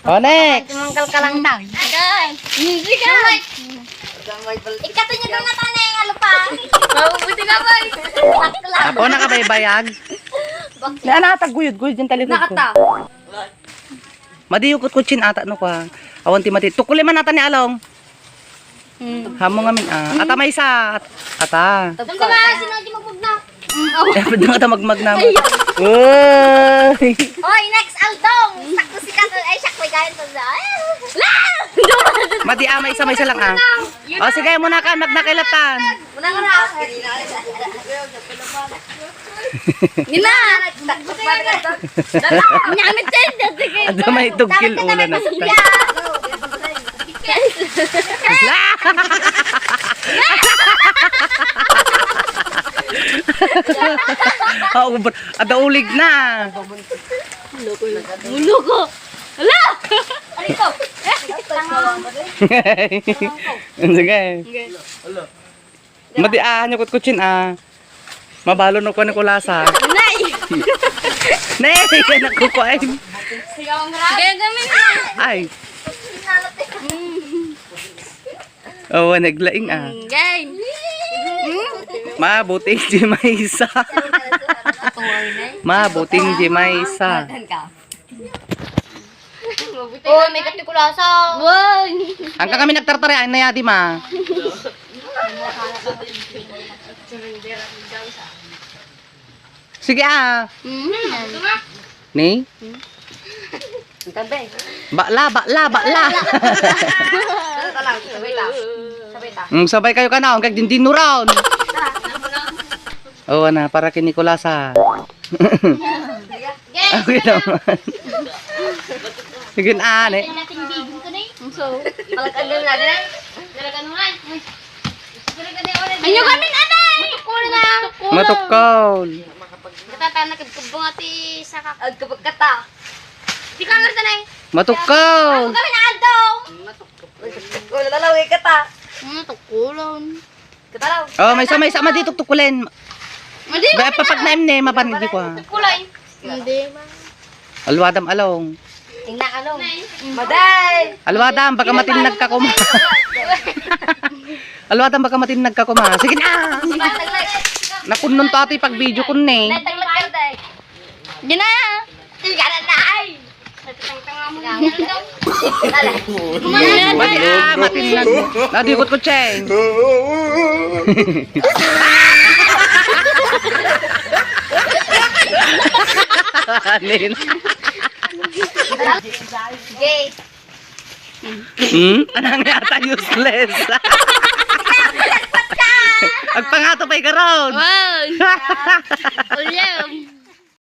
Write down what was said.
Oh, next. Mangkal ka lang daw. Agay. Music ah. Ikatunya doon na tanay nga lupa. Mabuti ka ba? Ako nakabaybayag. Na nataguyod-guyod yung talikod ko. Nakata. Madiyukot ko chin ata no ka. Awan ti mati. Tukuli man nata ni Along. Hamo ngamin Ata may isa. Ata. Doon ka ba? Sino di magpugna? Dapat na ata magmag na. Uy. Oy, next Aldong. Sakto si Kato. Ay, siyak may gayon to sa. La! Mati may isa lang O sige muna ka nagnakilatan. Muna ka na. Nila. Nyamit din. Ada may tugkil ulo na. Ada ulig na. Mulo ko. Hala! Ano ito? Sige. Mati nyukot ko chin Mabalo no ko ni kulasa. Nay! Nay, anak ko ko ay. Sige, gamin na. Ay. Oh, naglaing Gain. Mabuting di may isa. Mabuting di may isa. Oh, may katikulasa. Wow. Ang kami nagtartari ay nayadi ma. Sige Ni? Bakla. Sabay kayo ka na, ang kagdindin no round. Oo na, para kay Nicolasa. Okay naman. Sige na, ne. So, palagandam na din. Anyo kami nanay. Matukol. Katata nakabkubong ati sa kakabkubog kata. Di ka nga tanay. Matukol. Kami na aldong. Matukol lalawi kata. Tukulon. Katalaw. Oh, may sama dito tukulin. Madi. Ba papag na imne mapanidi ko. Tukulay. Hindi ba? Alwadam along. Tingnan along. Maday. Alwadam baka matinag ka kuma. Alwadam baka matinag ka kuma. Sige na. Nakunnon to ati pag video kun ne. Di na. Tiga na ay. Matinag. Nadikot ko cheng. Alin. Gay. Anong yata useless. Agpangato pa'y karon. Wow. Ulyaw.